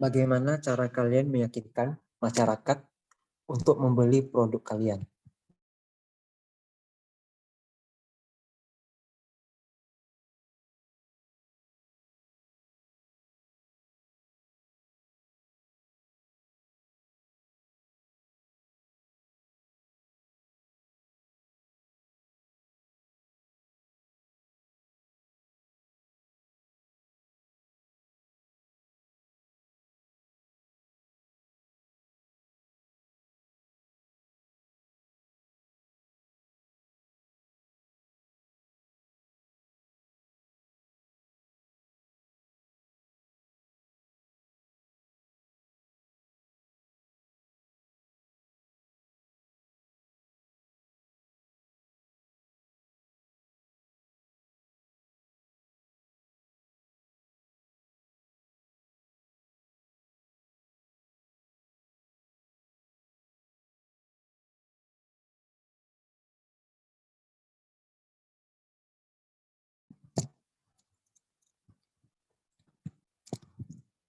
Bagaimana cara kalian meyakinkan masyarakat untuk membeli produk kalian?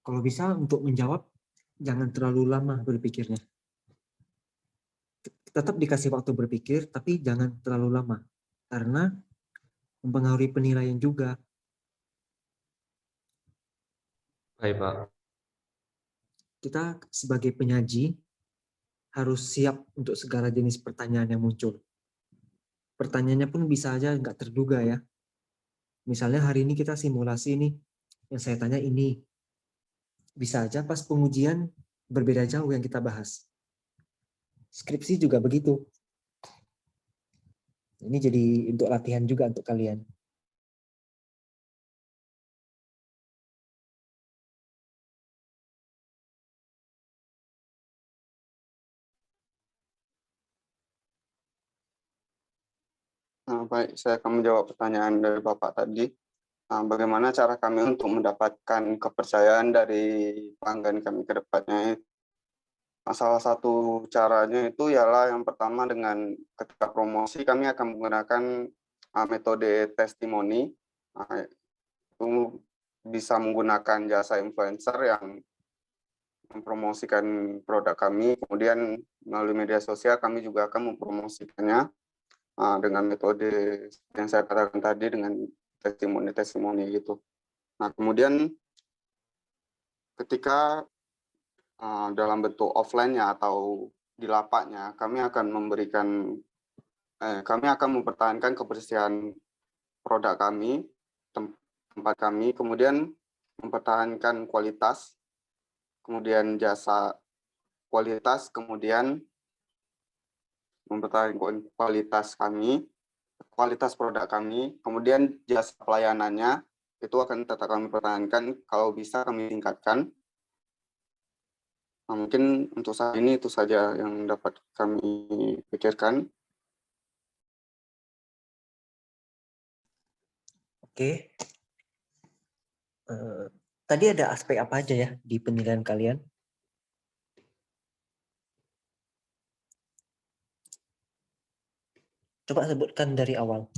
Kalau bisa untuk menjawab, jangan terlalu lama berpikirnya. Tetap dikasih waktu berpikir, tapi jangan terlalu lama. Karena mempengaruhi penilaian juga. Baik, Pak. Kita sebagai penyaji harus siap untuk segala jenis pertanyaan yang muncul. Pertanyaannya pun bisa aja nggak terduga ya. Misalnya hari ini kita simulasi nih, yang saya tanya ini. Bisa aja pas pengujian berbeda jauh yang kita bahas. Skripsi juga begitu. Ini jadi untuk latihan juga untuk kalian. Baik, saya akan menjawab pertanyaan dari Bapak tadi. Bagaimana cara kami untuk mendapatkan kepercayaan dari pelanggan kami ke depannya? Salah satu caranya itu ialah yang pertama dengan ketika promosi kami akan menggunakan metode testimoni. Itu bisa menggunakan jasa influencer yang mempromosikan produk kami. Kemudian melalui media sosial kami juga akan mempromosikannya dengan metode yang saya katakan tadi dengan testimoni gitu. Nah, kemudian ketika dalam bentuk offline-nya atau di lapaknya, kami akan mempertahankan kebersihan produk kami, tempat kami, kemudian mempertahankan kualitas, kemudian jasa kualitas, kemudian mempertahankan kualitas kami, kualitas produk kami, kemudian jasa pelayanannya itu akan tetap kami pertahankan, kalau bisa kami tingkatkan. Nah, mungkin untuk saat ini itu saja yang dapat kami pikirkan. Oke. Tadi ada aspek apa aja ya di penilaian kalian? Coba sebutkan dari awal.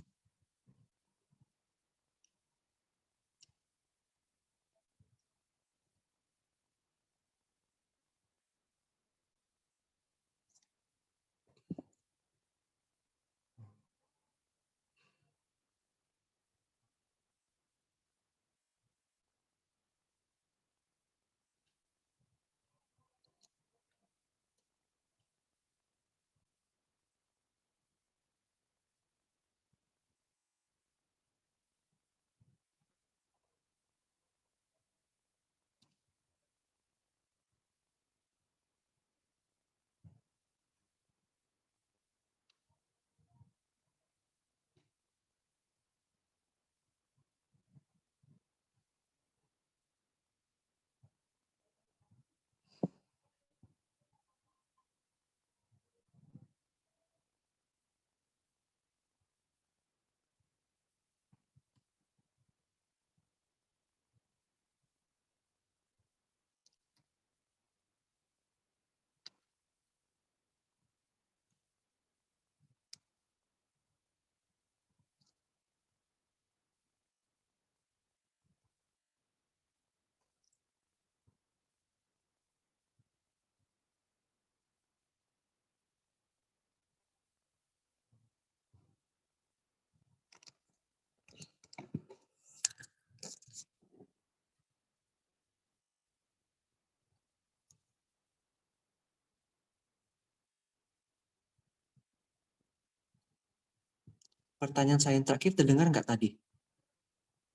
pertanyaan saya yang terakhir terdengar nggak tadi?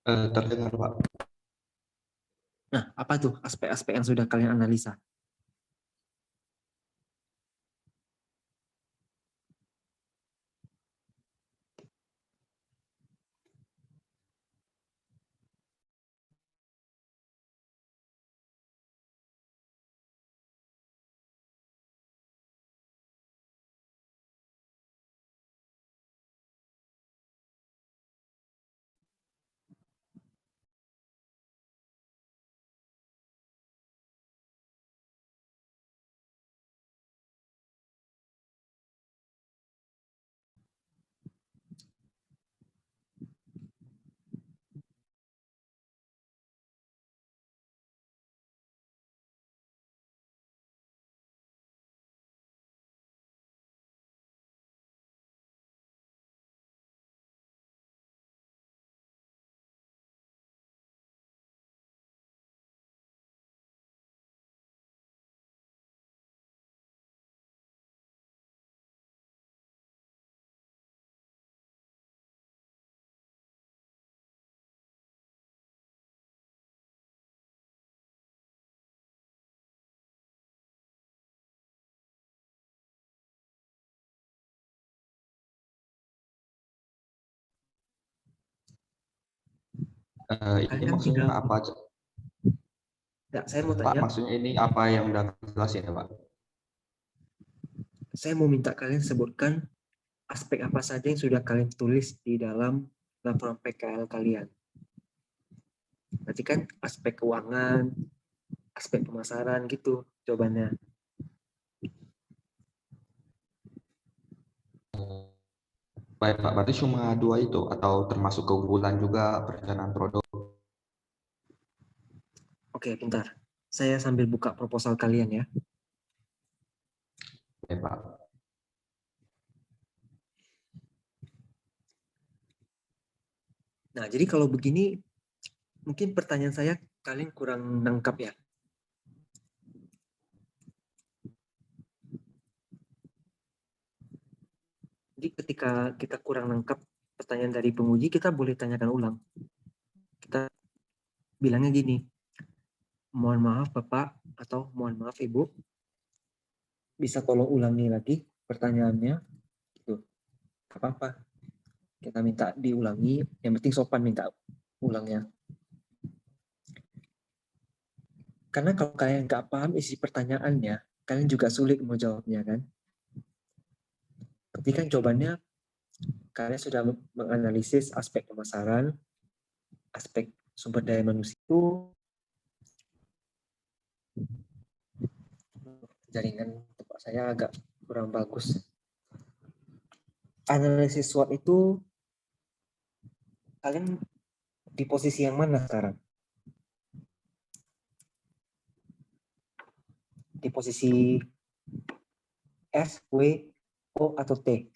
Terdengar, Pak. Nah, apa tuh aspek-aspek yang sudah kalian analisa? Ini Kalian kan maksudnya sudah, apa aja? nggak, saya mau Pak, tanya, maksudnya ini apa yang udah jelasin ya, Pak? saya mau minta kalian sebutkan aspek apa saja yang sudah kalian tulis di dalam laporan PKL kalian. Berarti kan aspek keuangan, aspek pemasaran gitu jawabannya. Baik, Pak. Berarti cuma 2 itu atau termasuk keunggulan juga perencanaan produk? Oke, bentar. Saya sambil buka proposal kalian ya. Ya, Pak. Nah, jadi kalau begini, mungkin pertanyaan saya kalian kurang nangkap ya. Jadi ketika kita kurang nangkap pertanyaan dari penguji, kita boleh tanyakan ulang. Kita bilangnya gini, mohon maaf Bapak atau mohon maaf Ibu, bisa tolong ulangi lagi pertanyaannya? Gitu. Gak apa-apa. Kita minta diulangi, yang penting sopan minta ulangnya. Karena kalau kalian nggak paham isi pertanyaannya, kalian juga sulit mau jawabnya kan. Berarti kan jawabannya kalian sudah menganalisis aspek pemasaran, aspek sumber daya manusia itu, jaringan tempat saya agak kurang bagus. Analisis SWOT itu kalian di posisi yang mana sekarang? Di posisi S, W, O, atau T?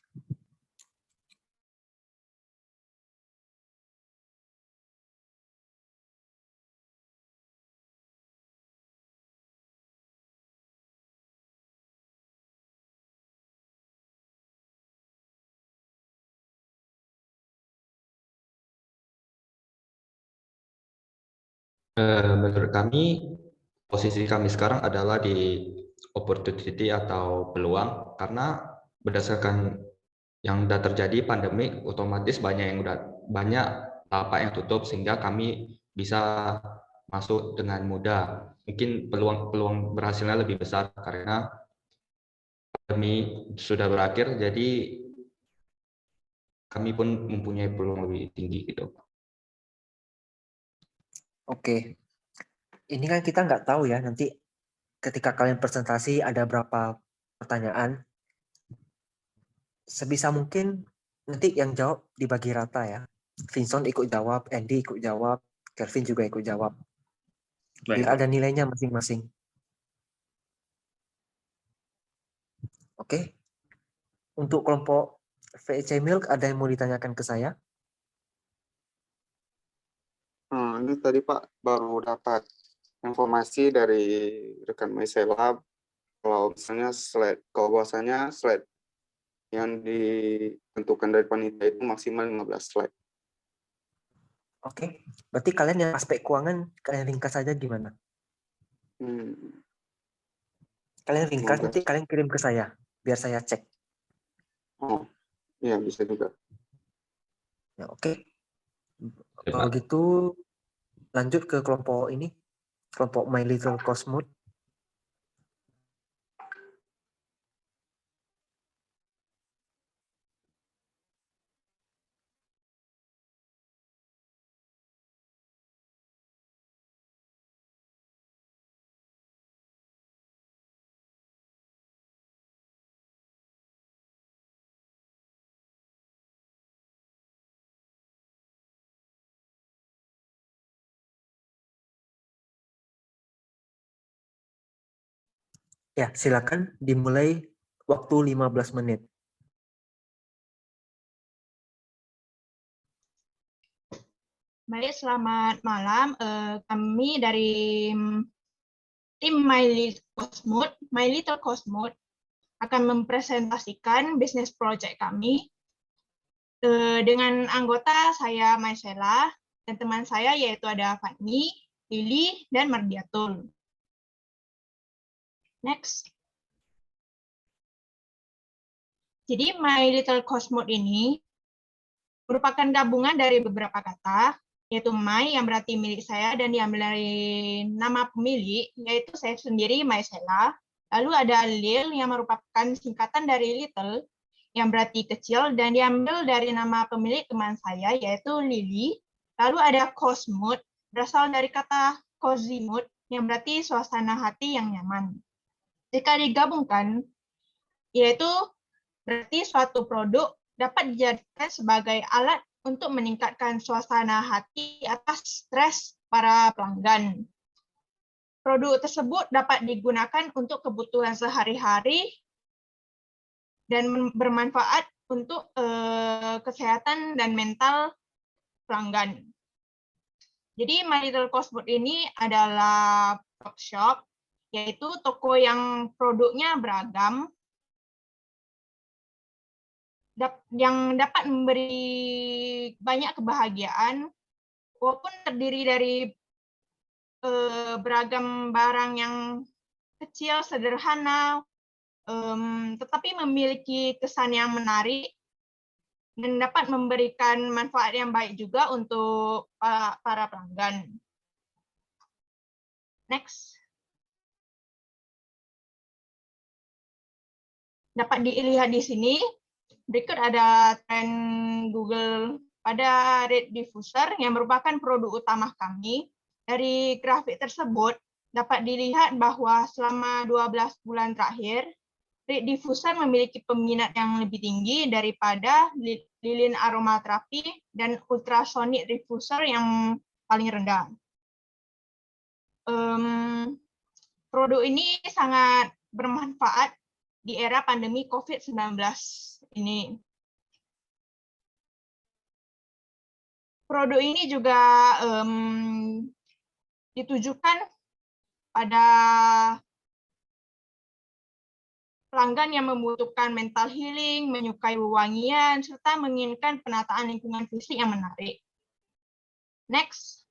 Menurut kami, posisi kami sekarang adalah di opportunity atau peluang, karena berdasarkan yang sudah terjadi pandemi, otomatis banyak lapak yang tutup sehingga kami bisa masuk dengan mudah. Mungkin peluang berhasilnya lebih besar karena pandemi sudah berakhir, jadi kami pun mempunyai peluang lebih tinggi gitu. Oke, ini kan kita nggak tahu ya nanti ketika kalian presentasi ada berapa pertanyaan. Sebisa mungkin nanti yang jawab dibagi rata ya. Vincent ikut jawab, Andy ikut jawab, Kelvin juga ikut jawab. Biar ada nilainya masing-masing. Oke. Untuk kelompok VEC Milk ada yang mau ditanyakan ke saya? Ini tadi Pak baru dapat informasi dari rekan Myselab kalau misalnya slide, kalau bahwasanya slide yang ditentukan dari panitia itu maksimal 15 slide. Oke, berarti kalian yang aspek keuangan kalian ringkas saja gimana? Kalian ringkas 15. nanti kalian kirim ke saya biar saya cek. Oh, iya bisa juga. Ya, oke. Ya, Kalau Pak. gitu lanjut ke kelompok ini, kelompok My Little Cosmos. Ya, silakan dimulai waktu 15 menit. Baik, selamat malam. Kami dari tim My Little Cosmos akan mempresentasikan bisnis project kami dengan anggota saya Maisela dan teman saya yaitu ada Fatmi, Lili, dan Mardiatul. Next. Jadi My Little Cosmos ini merupakan gabungan dari beberapa kata, yaitu my yang berarti milik saya dan diambil dari nama pemilik, yaitu saya sendiri, Maisela. Lalu ada Lil yang merupakan singkatan dari little, yang berarti kecil, dan diambil dari nama pemilik teman saya, yaitu Lili. Lalu ada Cosmos, berasal dari kata cozy mood, yang berarti suasana hati yang nyaman. Jika digabungkan, yaitu berarti suatu produk dapat dijadikan sebagai alat untuk meningkatkan suasana hati atas stres para pelanggan. Produk tersebut dapat digunakan untuk kebutuhan sehari-hari dan bermanfaat untuk kesehatan dan mental pelanggan. Jadi My Little Cosmos ini adalah workshop, yaitu toko yang produknya beragam, yang dapat memberi banyak kebahagiaan, walaupun terdiri dari beragam barang yang kecil, sederhana, tetapi memiliki kesan yang menarik dan dapat memberikan manfaat yang baik juga untuk para pelanggan. Next. Dapat dilihat di sini. Berikut ada tren Google pada Rate Diffuser yang merupakan produk utama kami. Dari grafik tersebut dapat dilihat bahwa selama 12 bulan terakhir, Rate Diffuser memiliki peminat yang lebih tinggi daripada lilin aromaterapi dan ultrasonic diffuser yang paling rendah. Produk ini sangat bermanfaat di era pandemi COVID-19 ini. Produk ini juga ditujukan pada pelanggan yang membutuhkan mental healing, menyukai wewangian, serta menginginkan penataan lingkungan fisik yang menarik. Next.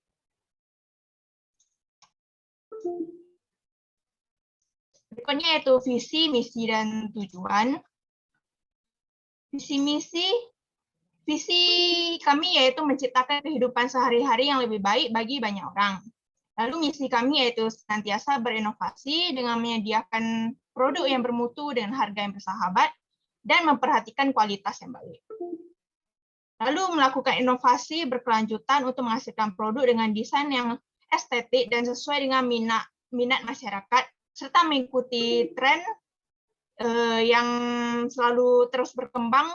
Berikutnya yaitu visi, misi, dan tujuan. Visi kami yaitu menciptakan kehidupan sehari-hari yang lebih baik bagi banyak orang. Lalu misi kami yaitu senantiasa berinovasi dengan menyediakan produk yang bermutu dengan harga yang bersahabat dan memperhatikan kualitas yang baik. Lalu melakukan inovasi berkelanjutan untuk menghasilkan produk dengan desain yang estetik dan sesuai dengan minat masyarakat, serta mengikuti tren yang selalu terus berkembang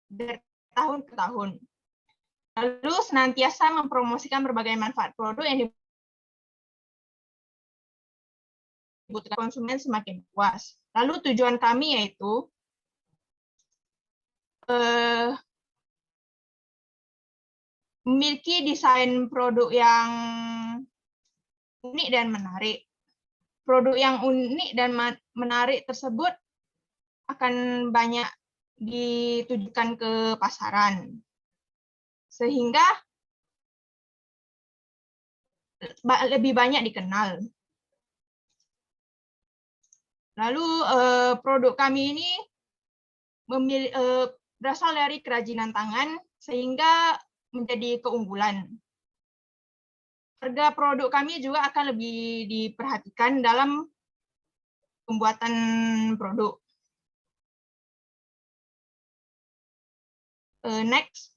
dari tahun ke tahun. Lalu senantiasa mempromosikan berbagai manfaat produk yang dibutuhkan konsumen semakin puas. Lalu tujuan kami yaitu memiliki desain produk yang unik dan menarik. Produk yang unik dan menarik tersebut akan banyak ditujukan ke pasaran. Sehingga lebih banyak dikenal. Lalu produk kami ini berasal dari kerajinan tangan sehingga menjadi keunggulan. Harga produk kami juga akan lebih diperhatikan dalam pembuatan produk. Next.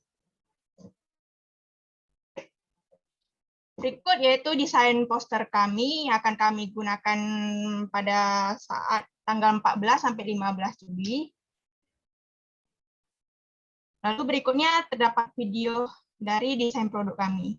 Berikut yaitu desain poster kami yang akan kami gunakan pada saat tanggal 14 sampai 15 Juli. Lalu berikutnya terdapat video dari desain produk kami.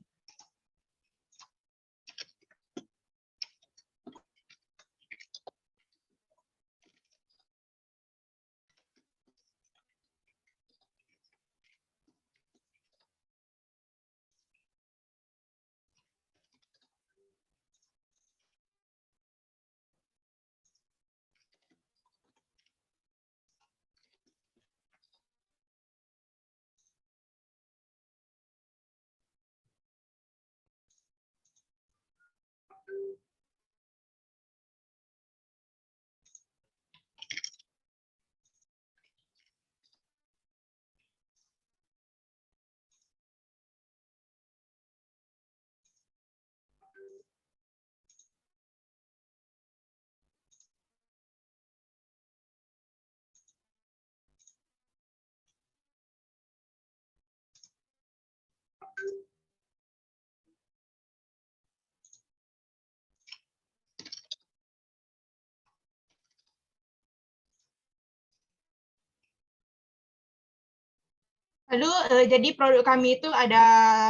Lalu jadi produk kami itu ada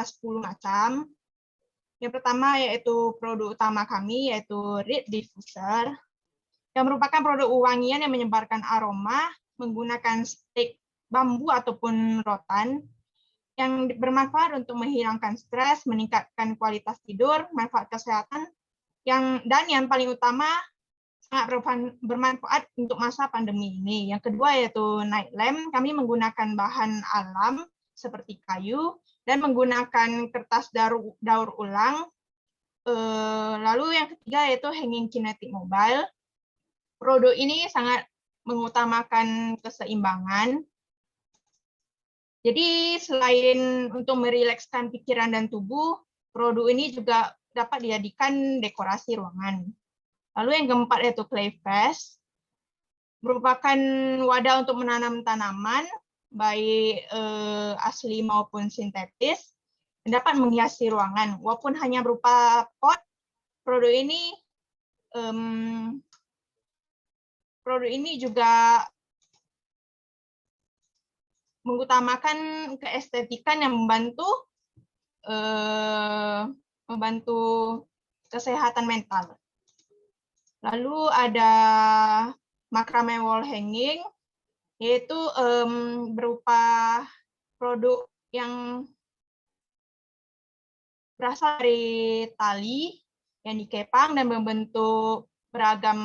10 macam. Yang pertama yaitu produk utama kami yaitu Reed Diffuser yang merupakan produk wangian yang menyebarkan aroma menggunakan stik bambu ataupun rotan yang bermanfaat untuk menghilangkan stres, meningkatkan kualitas tidur, manfaat kesehatan, dan yang paling utama sangat bermanfaat untuk masa pandemi ini. Yang kedua yaitu night lamp, kami menggunakan bahan alam seperti kayu dan menggunakan kertas daur ulang. Lalu yang ketiga yaitu hanging kinetic mobile. Produk ini sangat mengutamakan keseimbangan. Jadi selain untuk merilekskan pikiran dan tubuh, produk ini juga dapat dijadikan dekorasi ruangan. Lalu yang keempat yaitu clay vase, merupakan wadah untuk menanam tanaman, baik asli maupun sintetis, yang dapat menghiasi ruangan. Walaupun hanya berupa pot, produk ini juga mengutamakan keestetikan yang membantu kesehatan mental. Lalu ada macrame wall hanging, yaitu berupa produk yang berasal dari tali yang dikepang dan membentuk beragam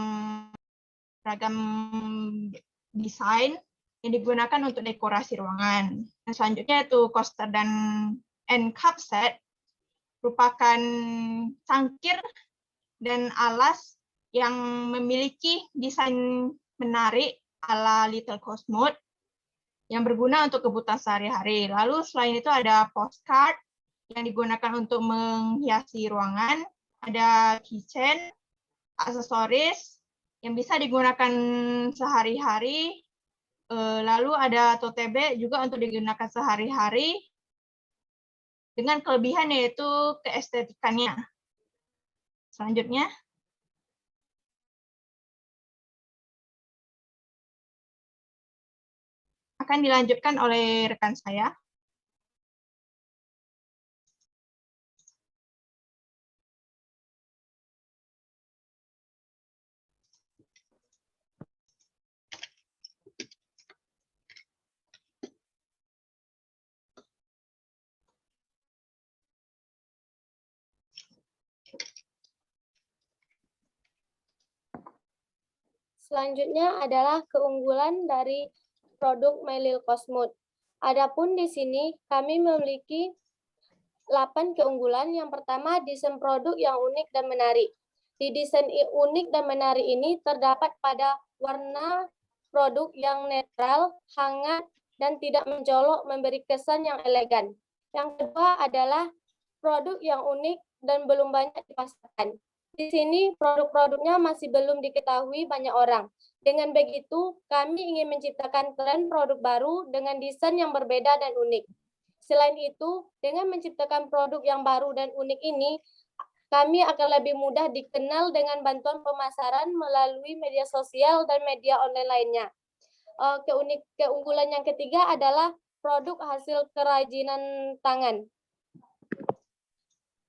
desain yang digunakan untuk dekorasi ruangan. Dan selanjutnya itu coaster dan cup set, merupakan cangkir dan alas yang memiliki desain menarik ala Little Cosmos yang berguna untuk kebutuhan sehari-hari. Lalu selain itu ada postcard yang digunakan untuk menghiasi ruangan, ada keychain, aksesoris yang bisa digunakan sehari-hari. Lalu ada tote bag juga untuk digunakan sehari-hari dengan kelebihan yaitu keestetikannya. Selanjutnya. Akan dilanjutkan oleh rekan saya. Selanjutnya adalah keunggulan dari produk My Little Cosmos. Adapun di sini kami memiliki 8 keunggulan. Yang pertama, desain produk yang unik dan menarik. Di desain unik dan menarik ini terdapat pada warna produk yang netral, hangat, dan tidak mencolok, memberi kesan yang elegan. Yang kedua adalah produk yang unik dan belum banyak dipasarkan. Di sini produk-produknya masih belum diketahui banyak orang. Dengan begitu, kami ingin menciptakan tren produk baru dengan desain yang berbeda dan unik. Selain itu, dengan menciptakan produk yang baru dan unik ini, kami akan lebih mudah dikenal dengan bantuan pemasaran melalui media sosial dan media online lainnya. Keunggulan yang ketiga adalah produk hasil kerajinan tangan.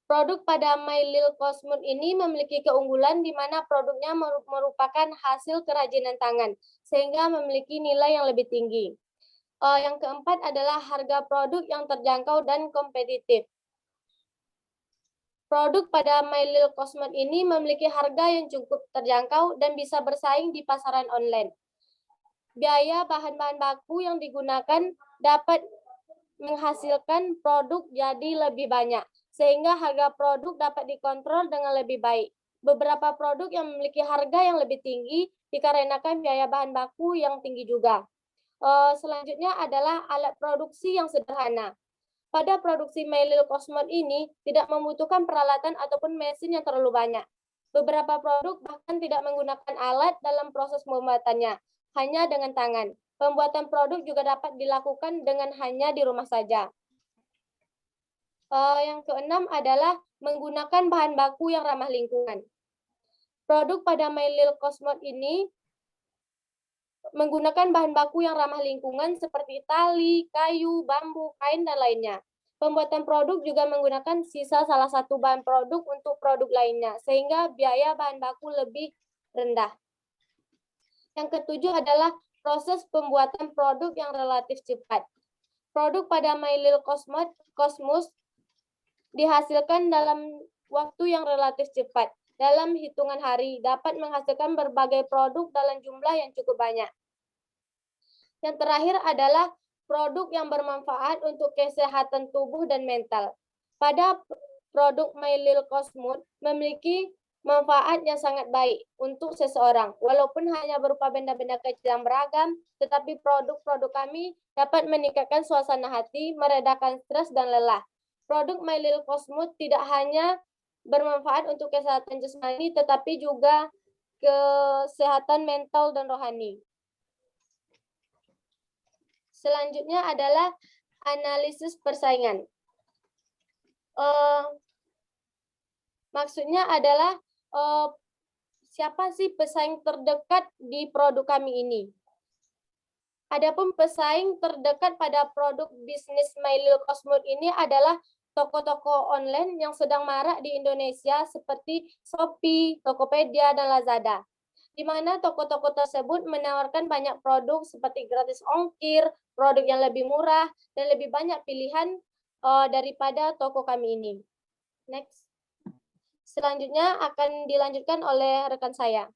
Produk pada My Little Cosmos ini memiliki keunggulan di mana produknya merupakan hasil kerajinan tangan, sehingga memiliki nilai yang lebih tinggi. Yang keempat adalah harga produk yang terjangkau dan kompetitif. Produk pada My Little Cosmos ini memiliki harga yang cukup terjangkau dan bisa bersaing di pasaran online. Biaya bahan-bahan baku yang digunakan dapat menghasilkan produk jadi lebih banyak, sehingga harga produk dapat dikontrol dengan lebih baik. Beberapa produk yang memiliki harga yang lebih tinggi dikarenakan biaya bahan baku yang tinggi juga. Selanjutnya adalah alat produksi yang sederhana. Pada produksi My Little Cosmos ini tidak membutuhkan peralatan ataupun mesin yang terlalu banyak. Beberapa produk bahkan tidak menggunakan alat dalam proses pembuatannya, hanya dengan tangan. Pembuatan produk juga dapat dilakukan dengan hanya di rumah saja. Yang keenam adalah menggunakan bahan baku yang ramah lingkungan. Produk pada My Little Cosmos ini menggunakan bahan baku yang ramah lingkungan seperti tali, kayu, bambu, kain, dan lainnya. Pembuatan produk juga menggunakan sisa salah satu bahan produk untuk produk lainnya, sehingga biaya bahan baku lebih rendah. Yang ketujuh adalah proses pembuatan produk yang relatif cepat. Produk pada My Little Cosmos dihasilkan dalam waktu yang relatif cepat. Dalam hitungan hari, dapat menghasilkan berbagai produk dalam jumlah yang cukup banyak. Yang terakhir adalah produk yang bermanfaat untuk kesehatan tubuh dan mental. Pada produk My Little Cosmos memiliki manfaat yang sangat baik untuk seseorang. Walaupun hanya berupa benda-benda kecil yang beragam, tetapi produk-produk kami dapat meningkatkan suasana hati, meredakan stres dan lelah. Produk My Little Cosmos tidak hanya bermanfaat untuk kesehatan jasmani, tetapi juga kesehatan mental dan rohani. Selanjutnya adalah analisis persaingan. Maksudnya adalah siapa sih pesaing terdekat di produk kami ini? Adapun pesaing terdekat pada produk bisnis My Little Cosmos ini adalah toko-toko online yang sedang marak di Indonesia seperti Shopee, Tokopedia, dan Lazada, di mana toko-toko tersebut menawarkan banyak produk seperti gratis ongkir, produk yang lebih murah, dan lebih banyak pilihan daripada toko kami ini. Next. Selanjutnya akan dilanjutkan oleh rekan saya.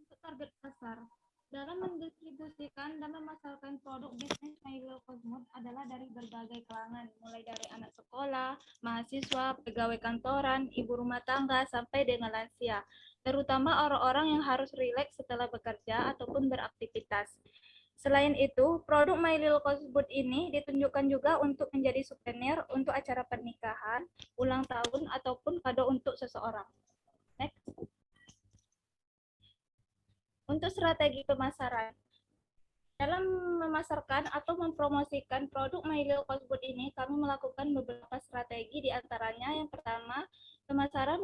Untuk target pasar, dalam mendistribusikan dan memasarkan produk bisnis My Little Cosmos adalah dari berbagai kalangan, mulai dari anak sekolah, mahasiswa, pegawai kantoran, ibu rumah tangga, sampai dengan lansia, terutama orang-orang yang harus rileks setelah bekerja ataupun beraktivitas. Selain itu, produk My Little Cosmos ini ditunjukkan juga untuk menjadi souvenir untuk acara pernikahan, ulang tahun, ataupun kado untuk seseorang. Next. Untuk strategi pemasaran, dalam memasarkan atau mempromosikan produk My Little Cosmos ini, kami melakukan beberapa strategi, di antaranya yang pertama, pemasaran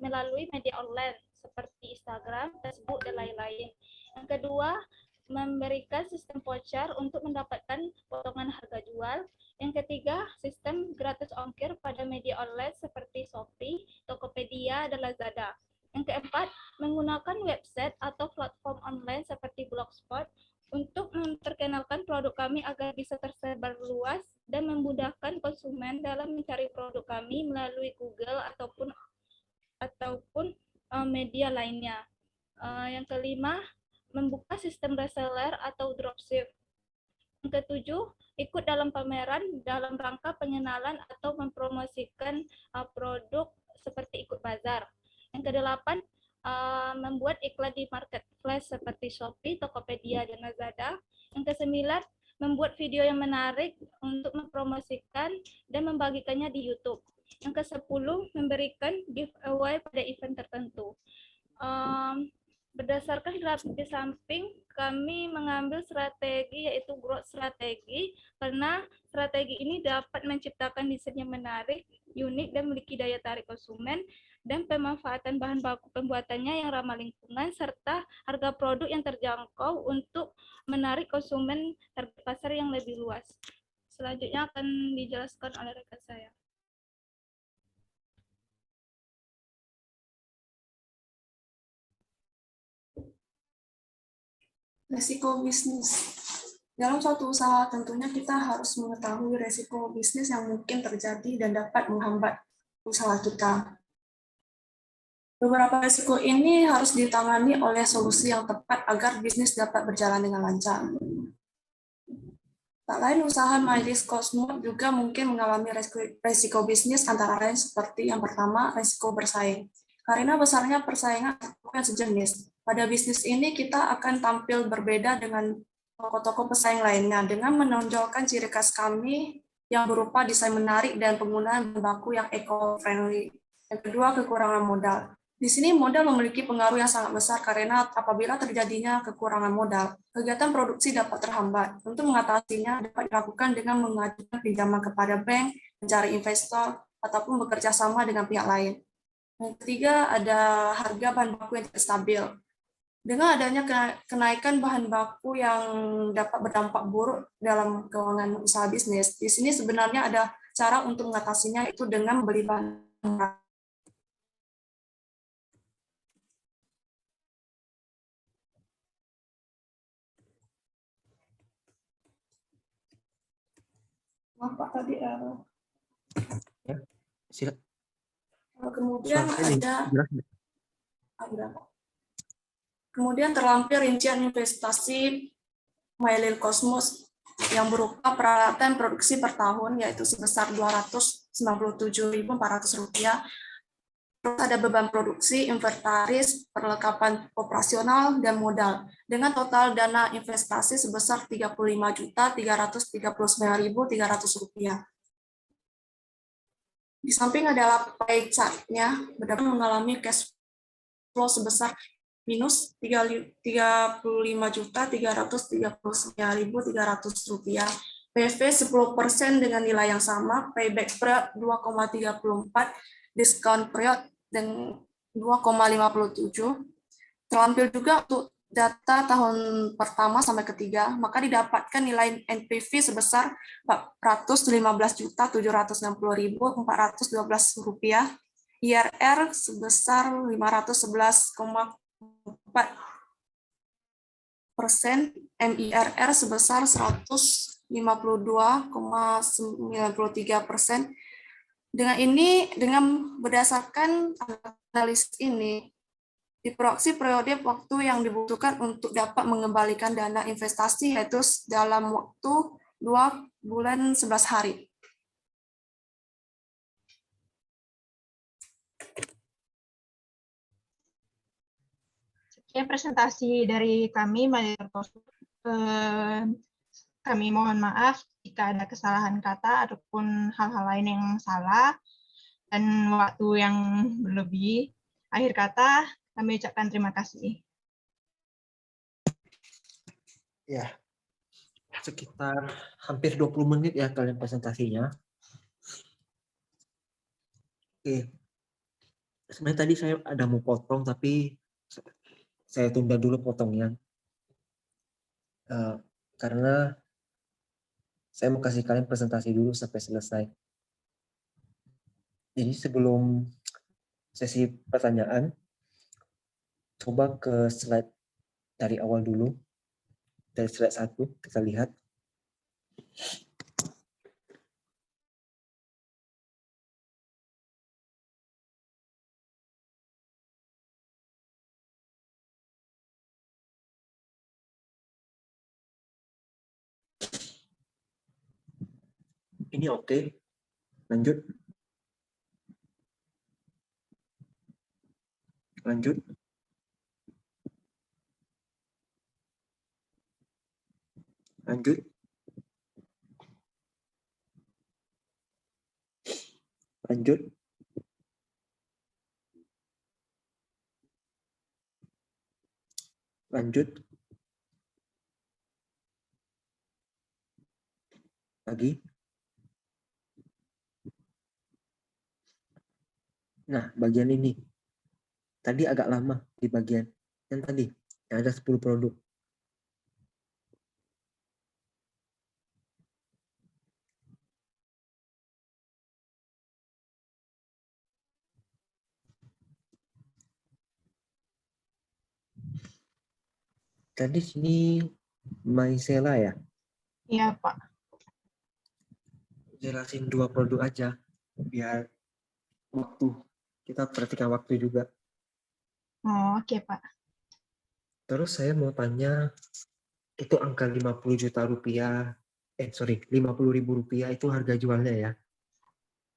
melalui media online seperti Instagram, Facebook, dan lain-lain. Yang kedua, memberikan sistem voucher untuk mendapatkan potongan harga jual. Yang ketiga, sistem gratis ongkir pada media online seperti Shopee, Tokopedia, dan Lazada. Yang keempat, menggunakan website atau platform online seperti Blogspot untuk memperkenalkan produk kami agar bisa tersebar luas dan memudahkan konsumen dalam mencari produk kami melalui Google ataupun media lainnya. Yang kelima, membuka sistem reseller atau dropship. Yang ketujuh, ikut dalam pameran dalam rangka pengenalan atau mempromosikan produk seperti ikut bazar. Yang kedelapan, membuat iklan di marketplace seperti Shopee, Tokopedia, dan Lazada. Yang kesembilan, membuat video yang menarik untuk mempromosikan dan membagikannya di YouTube. Yang ke-10, memberikan giveaway pada event tertentu. Berdasarkan grafik di samping, kami mengambil strategi yaitu growth strategi, karena strategi ini dapat menciptakan desain yang menarik, unik, dan memiliki daya tarik konsumen, dan pemanfaatan bahan baku pembuatannya yang ramah lingkungan, serta harga produk yang terjangkau untuk menarik konsumen target pasar yang lebih luas. Selanjutnya akan dijelaskan oleh rekan saya. Resiko bisnis. Dalam suatu usaha tentunya kita harus mengetahui resiko bisnis yang mungkin terjadi dan dapat menghambat usaha kita. Beberapa resiko ini harus ditangani oleh solusi yang tepat agar bisnis dapat berjalan dengan lancar. Tak lain, usaha MyList Cosmos juga mungkin mengalami resiko bisnis, antara lain seperti yang pertama, resiko bersaing. Karena besarnya persaingan yang sejenis, pada bisnis ini kita akan tampil berbeda dengan toko-toko pesaing lainnya dengan menonjolkan ciri khas kami yang berupa desain menarik dan penggunaan bahan baku yang eco-friendly. Yang kedua, kekurangan modal. Di sini modal memiliki pengaruh yang sangat besar karena apabila terjadinya kekurangan modal, kegiatan produksi dapat terhambat. Untuk mengatasinya dapat dilakukan dengan mengajukan pinjaman kepada bank, mencari investor, ataupun bekerja sama dengan pihak lain. Yang ketiga, ada harga bahan baku yang tidak stabil. Dengan adanya kenaikan bahan baku yang dapat berdampak buruk dalam keuangan usaha bisnis, di sini sebenarnya ada cara untuk mengatasinya, itu dengan membeli bahan baku. Maaf Pak, tadi Ya, silakan. kemudian Suara saya ada jelas nggak? kemudian terlampir rincian investasi MyList Cosmos yang berupa peralatan produksi per tahun yaitu sebesar Rp297.400. Terus ada beban produksi, inventaris, perlengkapan operasional, dan modal. Dengan total dana investasi sebesar Rp35.339.300. Di samping adalah pie chart-nya, benar-benar mengalami cash flow sebesar minus Rp35.339.300. PV 10% dengan nilai yang sama, payback period 2,34, diskon period dan 2,57. Terlampir juga untuk data tahun pertama sampai ketiga, maka didapatkan nilai NPV sebesar Rp415.760.412, IRR sebesar 511,4%, MIRR sebesar 152,93%. Dengan berdasarkan analisis ini, diproyeksi periode waktu yang dibutuhkan untuk dapat mengembalikan dana investasi yaitu dalam waktu 2 bulan 11 hari. Sekian presentasi dari kami, kami mohon maaf jika ada kesalahan kata ataupun hal-hal lain yang salah dan waktu yang berlebih. Akhir kata, kami ucapkan terima kasih. Ya, sekitar hampir 20 menit ya kalian presentasinya. Oke. Sebenarnya tadi saya ada mau potong, tapi saya tunda dulu potongnya. Karena saya mau kasih kalian presentasi dulu sampai selesai. Jadi sebelum sesi pertanyaan, coba ke slide dari awal dulu. Dari slide 1 kita lihat. Ini oke. Lanjut. Lanjut. Lanjut. Lanjut. Lanjut. Lagi. Nah, bagian ini. Tadi agak lama di bagian yang tadi. Yang ada 10 produk. Tadi sini Maisela ya. Iya, Pak. Jelasin 2 produk aja. Biar waktu. Kita perhatikan waktu juga. Oh, oke, Pak. Terus saya mau tanya, itu angka 50 juta rupiah, 50 ribu rupiah itu harga jualnya ya.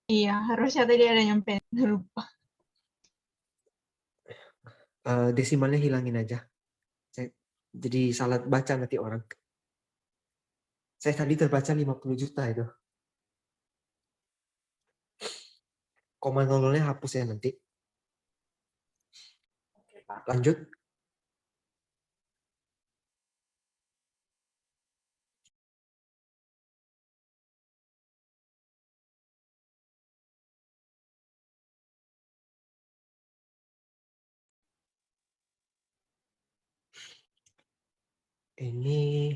Iya, harusnya tadi ada nyampe. Lupa. Desimalnya hilangin aja. Jadi salah baca nanti orang. Saya tadi terbaca 50 juta itu. Koma nolnya hapus ya nanti. Oke, Pak. Lanjut. Ini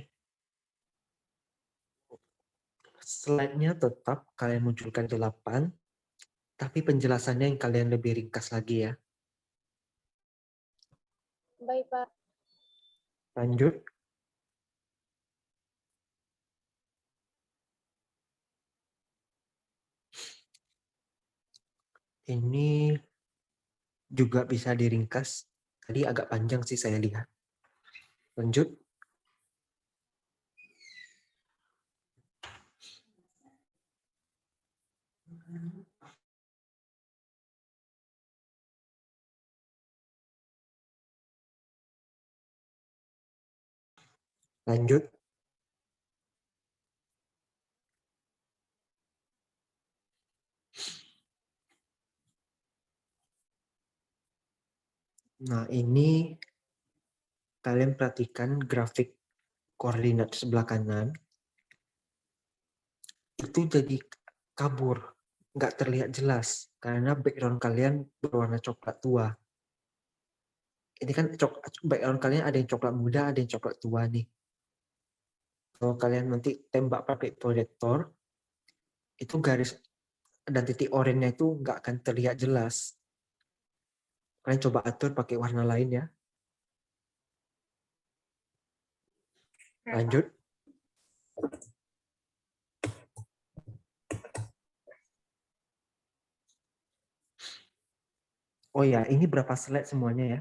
slide-nya tetap kalian munculkan 8, tapi penjelasannya yang kalian lebih ringkas lagi ya. Baik, Pak. Lanjut. Ini juga bisa diringkas. Tadi agak panjang sih saya lihat. Lanjut. Lanjut. Nah, ini kalian perhatikan grafik koordinat sebelah kanan. Itu jadi kabur, nggak terlihat jelas karena background kalian berwarna coklat tua. Ini kan background kalian ada yang coklat muda, ada yang coklat tua nih. Kalau kalian nanti tembak pakai proyektor, itu garis dan titik oranye itu nggak akan terlihat jelas. Kalian coba atur pakai warna lain ya. Lanjut. Oh ya, ini berapa slide semuanya ya?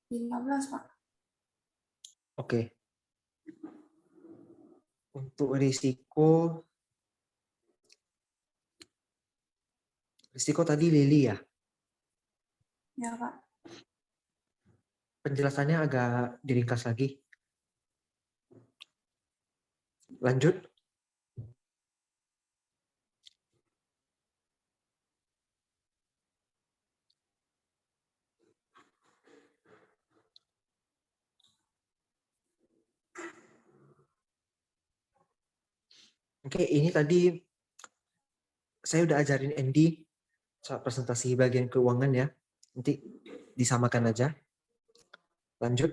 Oke. 15, Pak. Oke. Untuk risiko tadi Lili ya. Ya, Pak. Penjelasannya agak diringkas lagi. Lanjut. Oke, ini tadi saya udah ajarin Andy soal presentasi bagian keuangan ya. Nanti disamakan aja. Lanjut.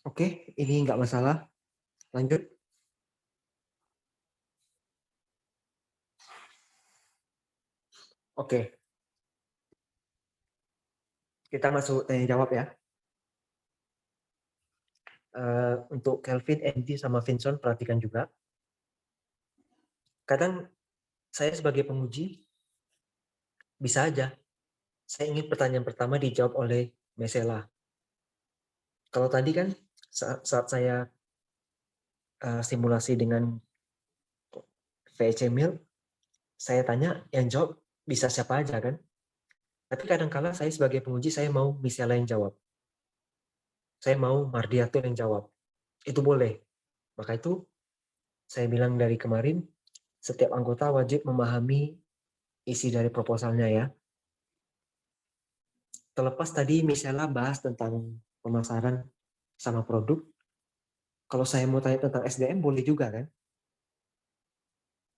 Oke, ini nggak masalah. Lanjut. Oke. Kita masuk tanya jawab ya. Untuk Kelvin, Andy, sama Vincent perhatikan juga. Kadang saya sebagai penguji bisa aja saya ingin pertanyaan pertama dijawab oleh Mesela. Kalau tadi kan saat saya simulasi dengan VEC Milk, saya tanya yang jawab bisa siapa aja kan. Tapi kadang-kala saya sebagai penguji saya mau Mesela yang jawab. Saya mau Mardiato yang jawab. Itu boleh. Maka itu saya bilang dari kemarin, setiap anggota wajib memahami isi dari proposalnya ya. Terlepas tadi misalnya bahas tentang pemasaran sama produk, kalau saya mau tanya tentang SDM boleh juga kan?